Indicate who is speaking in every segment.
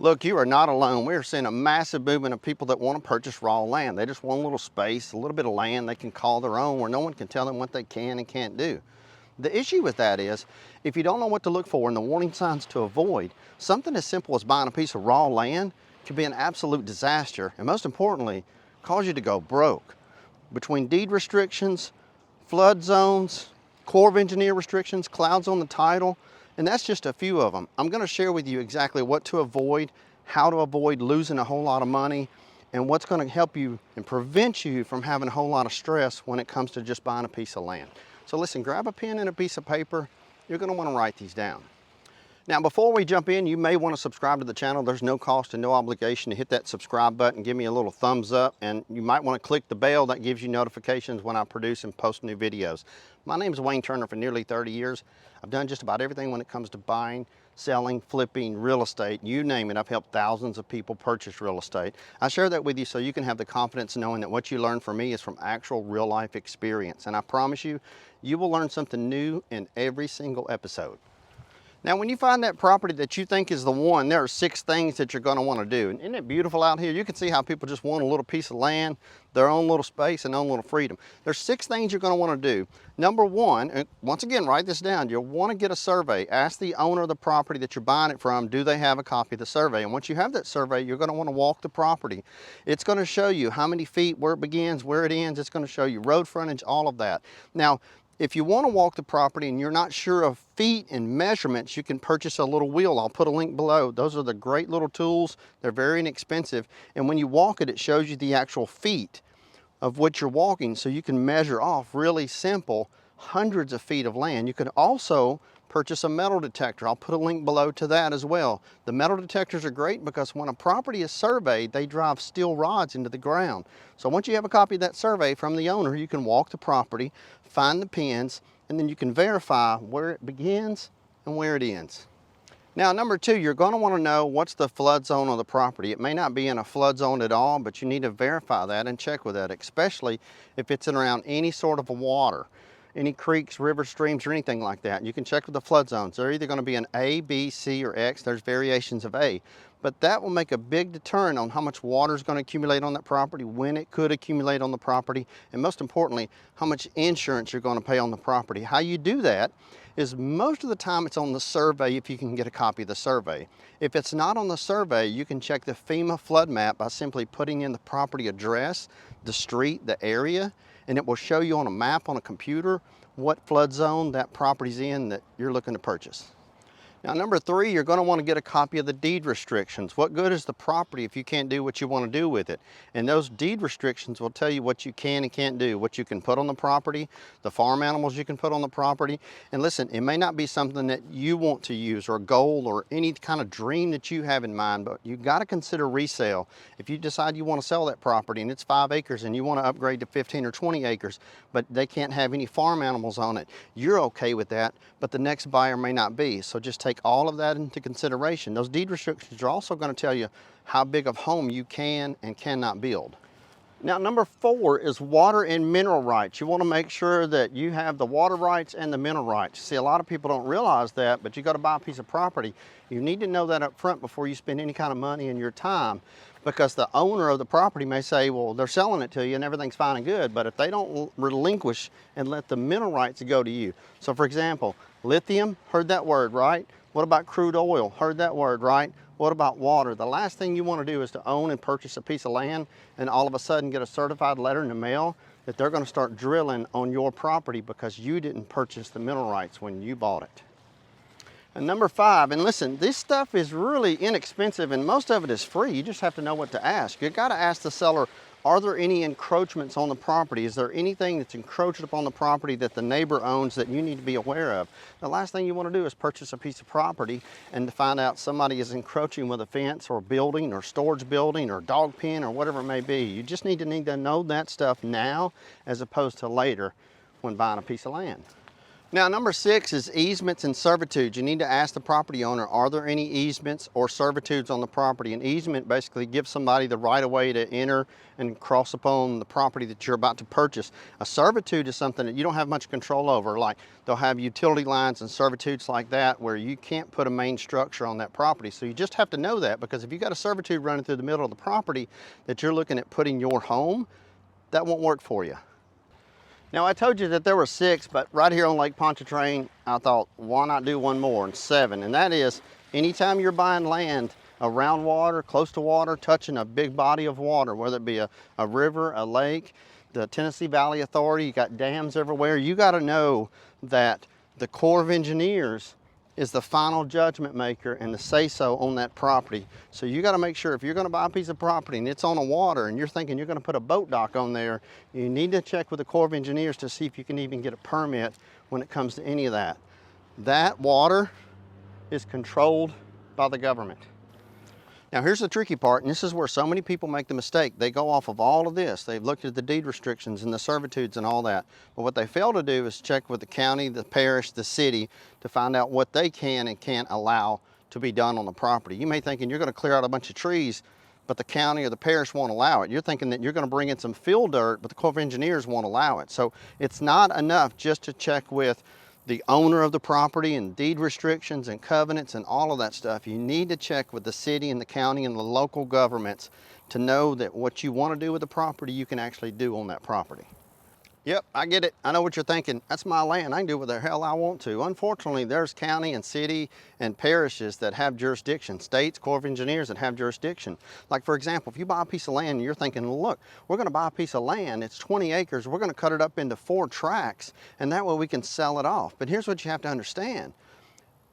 Speaker 1: Look, you are not alone. We're seeing a massive movement of people that want to purchase raw land. They just want a little space, a little bit of land they can call their own where no one can tell them what they can and can't do. The issue with that is, if you don't know what to look for and the warning signs to avoid, something as simple as buying a piece of raw land can be an absolute disaster, and most importantly, cause you to go broke. Between deed restrictions, flood zones, Corps of Engineer restrictions, clouds on the title, and that's just a few of them. I'm going to share with you exactly what to avoid, how to avoid losing a whole lot of money, and what's going to help you and prevent you from having a whole lot of stress when it comes to just buying a piece of land. So listen, grab a pen and a piece of paper. You're going to want to write these down. Now, before we jump in, you may want to subscribe to the channel. There's no cost and no obligation to hit that subscribe button, give me a little thumbs up, and you might want to click the bell that gives you notifications when I produce and post new videos. My name is Wayne Turner. For nearly 30 years. I've done just about everything when it comes to buying, selling, flipping, real estate, you name it. I've helped thousands of people purchase real estate. I share that with you so you can have the confidence knowing that what you learn from me is from actual real life experience. And I promise you, you will learn something new in every single episode. Now, when you find that property that you think is the one, there are 6 things that you're going to want to do. And isn't it beautiful out here? You can see how people just want a little piece of land, their own little space, and own little freedom. There's 6 things you're going to want to do. Number 1, and once again, write this down. You'll want to get a survey. Ask the owner of the property that you're buying it from, do they have a copy of the survey? And once you have that survey, you're going to want to walk the property. It's going to show you how many feet, where it begins, where it ends. It's going to show you road frontage, all of that. Now, if you want to walk the property and you're not sure of feet and measurements, you can purchase a little wheel. I'll put a link below. Those are the great little tools. They're very inexpensive. And when you walk it, it shows you the actual feet of what you're walking, so you can measure off really simple hundreds of feet of land. You could also purchase a metal detector. I'll put a link below to that as well. The metal detectors are great because when a property is surveyed, they drive steel rods into the ground. So once you have a copy of that survey from the owner, you can walk the property, find the pins, and then you can verify where it begins and where it ends. Now, number 2, you're going to want to know what's the flood zone of the property. It may not be in a flood zone at all, but you need to verify that and check with that, especially if it's in around any sort of water, any creeks, rivers, streams, or anything like that. You can check with the flood zones. They're either going to be an A, B, C, or X. There's variations of A. But that will make a big deterrent on how much water is going to accumulate on that property, when it could accumulate on the property, and most importantly, how much insurance you're going to pay on the property. How you do that is most of the time it's on the survey if you can get a copy of the survey. If it's not on the survey, you can check the FEMA flood map by simply putting in the property address, the street, the area, and it will show you on a map on a computer what flood zone that property's in that you're looking to purchase. Now, number 3, you're going to want to get a copy of the deed restrictions. What good is the property if you can't do what you want to do with it? And those deed restrictions will tell you what you can and can't do, what you can put on the property, the farm animals you can put on the property. And listen, it may not be something that you want to use or a goal or any kind of dream that you have in mind, but you've got to consider resale. If you decide you want to sell that property and it's 5 acres and you want to upgrade to 15 or 20 acres, but they can't have any farm animals on it, you're okay with that, but the next buyer may not be. So just take all of that into consideration. Those deed restrictions are also going to tell you how big of home you can and cannot build. Now, number 4 is water and mineral rights. You want to make sure that you have the water rights and the mineral rights. See, a lot of people don't realize that, but you got to buy a piece of property. You need to know that up front before you spend any kind of money in your time, because the owner of the property may say, well, they're selling it to you and everything's fine and good, but if they don't relinquish and let the mineral rights go to you. So for example, lithium, heard that word, right? What about crude oil? Heard that word, right? What about water? The last thing you want to do is to own and purchase a piece of land and all of a sudden get a certified letter in the mail that they're going to start drilling on your property because you didn't purchase the mineral rights when you bought it. And number 5, and listen, this stuff is really inexpensive and most of it is free. You just have to know what to ask. You got to ask the seller, are there any encroachments on the property? Is there anything that's encroached upon the property that the neighbor owns that you need to be aware of? The last thing you want to do is purchase a piece of property and to find out somebody is encroaching with a fence or building or storage building or dog pen or whatever it may be. You just need to know that stuff now as opposed to later when buying a piece of land. Now, number 6 is easements and servitudes. You need to ask the property owner, are there any easements or servitudes on the property? An easement basically gives somebody the right of way to enter and cross upon the property that you're about to purchase. A servitude is something that you don't have much control over. Like they'll have utility lines and servitudes like that where you can't put a main structure on that property. So you just have to know that, because if you got a servitude running through the middle of the property that you're looking at putting your home, that won't work for you. Now, I told you that there were 6, but right here on Lake Pontchartrain, I thought, why not do one more, and 7, and that is anytime you're buying land around water, close to water, touching a big body of water, whether it be a river, a lake, the Tennessee Valley Authority, you got dams everywhere, you got to know that the Corps of Engineers is the final judgment maker and the say-so on that property. So you got to make sure if you're going to buy a piece of property and it's on the water and you're thinking you're going to put a boat dock on there, you need to check with the Corps of Engineers to see if you can even get a permit when it comes to any of that. That water is controlled by the government. Now here's the tricky part, and this is where so many people make the mistake. They go off of all of this. They've looked at the deed restrictions and the servitudes and all that. But what they fail to do is check with the county, the parish, the city to find out what they can and can't allow to be done on the property. You may thinking you're going to clear out a bunch of trees, but the county or the parish won't allow it. You're thinking that you're going to bring in some fill dirt, but the Corps of Engineers won't allow it. So it's not enough just to check with the owner of the property and deed restrictions and covenants and all of that stuff. You need to check with the city and the county and the local governments to know that what you want to do with the property, you can actually do on that property. Yep, I get it. I know what you're thinking. That's my land. I can do what the hell I want to. Unfortunately, there's county and city and parishes that have jurisdiction, states, Corps of Engineers that have jurisdiction. Like, for example, if you buy a piece of land and you're thinking, well, look, we're going to buy a piece of land. It's 20 acres. We're going to cut it up into 4 tracts, and that way we can sell it off. But here's what you have to understand.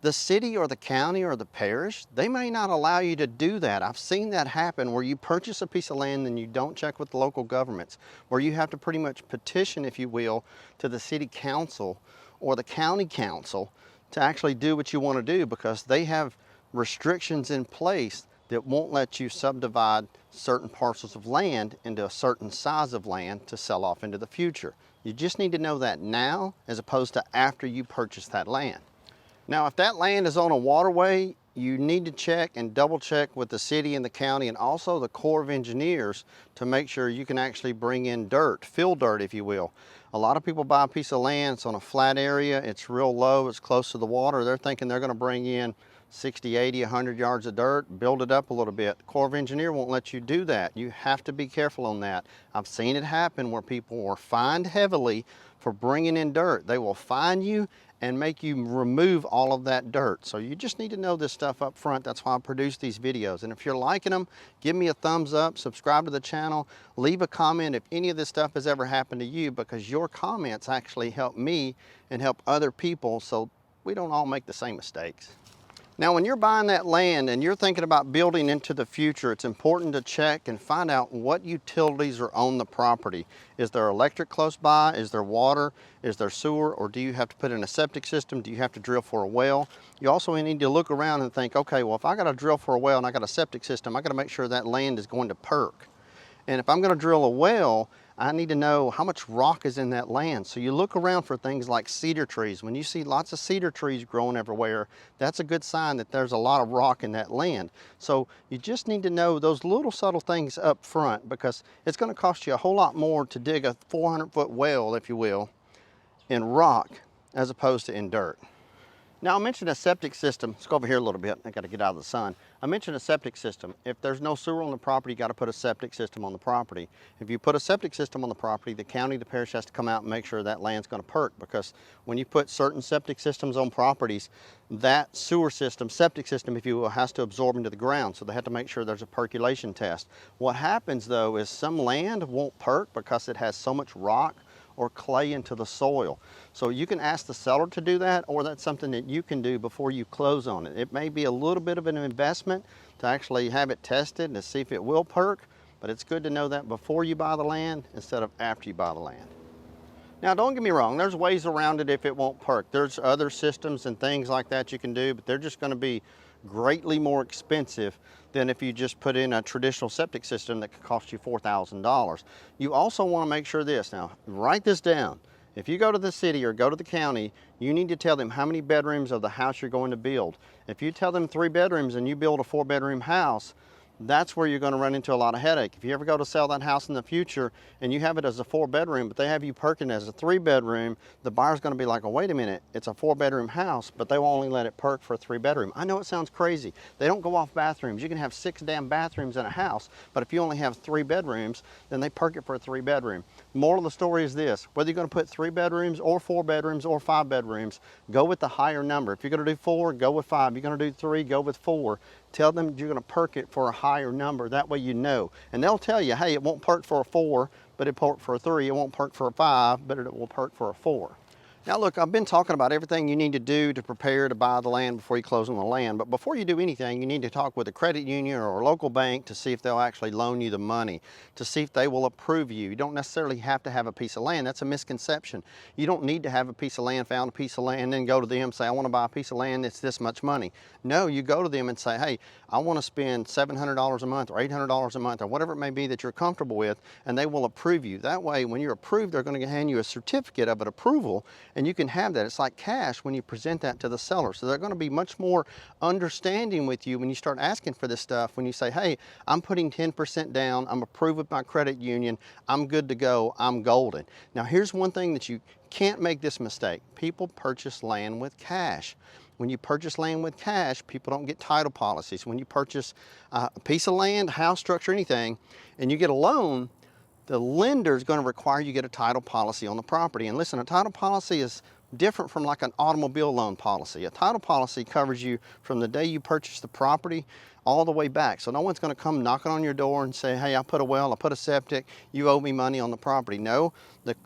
Speaker 1: The city or the county or the parish, they may not allow you to do that. I've seen that happen where you purchase a piece of land and you don't check with the local governments, where you have to pretty much petition, if you will, to the city council or the county council to actually do what you want to do, because they have restrictions in place that won't let you subdivide certain parcels of land into a certain size of land to sell off into the future. You just need to know that now as opposed to after you purchase that land. Now, if that land is on a waterway, you need to check and double check with the city and the county and also the Corps of Engineers to make sure you can actually bring in dirt, fill dirt, if you will. A lot of people buy a piece of land, it's on a flat area, it's real low, it's close to the water. They're thinking they're going to bring in 60, 80, 100 yards of dirt, build it up a little bit. The Corps of Engineers won't let you do that. You have to be careful on that. I've seen it happen where people were fined heavily for bringing in dirt. They will fine you and make you remove all of that dirt. So you just need to know this stuff up front. That's why I produce these videos. And if you're liking them, give me a thumbs up, subscribe to the channel, leave a comment if any of this stuff has ever happened to you, because your comments actually help me and help other people so we don't all make the same mistakes. Now, when you're buying that land and you're thinking about building into the future, it's important to check and find out what utilities are on the property. Is there electric close by? Is there water? Is there sewer? Or do you have to put in a septic system? Do you have to drill for a well? You also need to look around and think, okay, well, if I got to drill for a well and I got a septic system, I got to make sure that land is going to perk. And if I'm going to drill a well, I need to know how much rock is in that land. So you look around for things like cedar trees. When you see lots of cedar trees growing everywhere, that's a good sign that there's a lot of rock in that land. So you just need to know those little subtle things up front, because it's going to cost you a whole lot more to dig a 400-foot well, if you will, in rock as opposed to in dirt. Now, I mentioned a septic system. Let's go over here a little bit. I got to get out of the sun. I mentioned a septic system. If there's no sewer on the property, you got to put a septic system on the property. If you put a septic system on the property, the county, the parish has to come out and make sure that land's going to perk, because when you put certain septic systems on properties, that sewer system, septic system, if you will, has to absorb into the ground. So they have to make sure there's a percolation test. What happens though is some land won't perk because it has so much rock or clay into the soil. So you can ask the seller to do that, or that's something that you can do before you close on it. It may be a little bit of an investment to actually have it tested to see if it will perk, but it's good to know that before you buy the land instead of after you buy the land. Now, don't get me wrong, there's ways around it if it won't perk. There's other systems and things like that you can do, but they're just going to be greatly more expensive than if you just put in a traditional septic system that could cost you $4,000. You also want to make sure this, now write this down, If you go to the city or go to the county, you need to tell them how many bedrooms of the house you're going to build. If you tell them 3 bedrooms and you build a 4-bedroom house, that's where you're going to run into a lot of headache. If you ever go to sell that house in the future and you have it as a 4-bedroom, but they have you perking as a 3-bedroom, the buyer's going to be like, oh, wait a minute, it's a 4-bedroom house, but they will only let it perk for a 3-bedroom. I know it sounds crazy. They don't go off bathrooms. You can have 6 damn bathrooms in a house, but if you only have 3 bedrooms, then they perk it for a 3-bedroom. Moral of the story is this: whether you're going to put 3 bedrooms or 4 bedrooms or 5 bedrooms, go with the higher number. If you're going to do 4, go with 5. If you're going to do 3, go with 4. Tell them you're going to perk it for a higher number. That way you know. And they'll tell you, hey, it won't perk for a 4, but it perk for a 3. It won't perk for a 5, but it will perk for a 4. Now look, I've been talking about everything you need to do to prepare to buy the land before you close on the land, but before you do anything, you need to talk with a credit union or a local bank to see if they'll actually loan you the money, to see if they will approve you. You don't necessarily have to have a piece of land. That's a misconception. You don't need to have a piece of land, found a piece of land, then go to them and say, I want to buy a piece of land that's this much money. No, you go to them and say, hey, I want to spend $700 a month or $800 a month or whatever it may be that you're comfortable with, and they will approve you. That way, when you're approved, they're going to hand you a certificate of an approval, and you can have that. It's like cash when you present that to the seller. So they're going to be much more understanding with you when you start asking for this stuff. When you say, hey, I'm putting 10% down, I'm approved with my credit union, I'm good to go, I'm golden. Now here's one thing that you can't make this mistake. People purchase land with cash. When you purchase land with cash, people don't get title policies. When you purchase a piece of land, house, structure, anything, and you get a loan, the lender is going to require you get a title policy on the property. And listen, a title policy is different from like an automobile loan policy. A title policy covers you from the day you purchase the property all the way back. So no one's going to come knocking on your door and say, hey, I put a well, I put a septic, you owe me money on the property. No,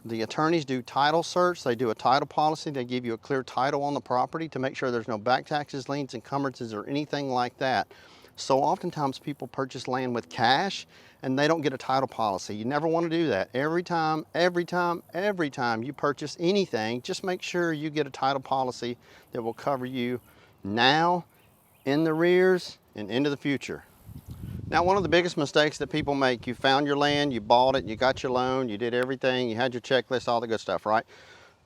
Speaker 1: the attorneys do title search, they do a title policy, they give you a clear title on the property to make sure there's no back taxes, liens, encumbrances, or anything like that. So oftentimes people purchase land with cash and they don't get a title policy. You never want to do that. Every time you purchase anything, just make sure you get a title policy that will cover you now, in the rears, and into the future. Now, one of the biggest mistakes that people make, you found your land, you bought it, you got your loan, you did everything, you had your checklist, all the good stuff, right?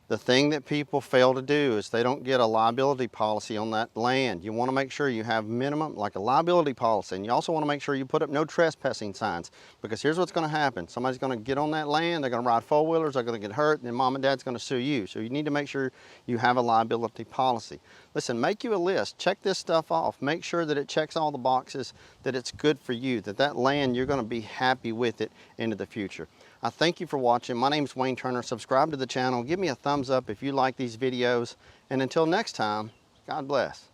Speaker 1: The thing that people fail to do is they don't get a liability policy on that land. You want to make sure you have minimum, like a liability policy, and you also want to make sure you put up no trespassing signs, because here's what's going to happen. Somebody's going to get on that land, they're going to ride 4-wheelers, they're going to get hurt, and then mom and dad's going to sue you. So you need to make sure you have a liability policy. Listen, make you a list, check this stuff off, make sure that it checks all the boxes, that it's good for you, that land, you're going to be happy with it into the future. I thank you for watching. My name is Wayne Turner. Subscribe to the channel. Give me a thumbs up if you like these videos. And until next time, God bless.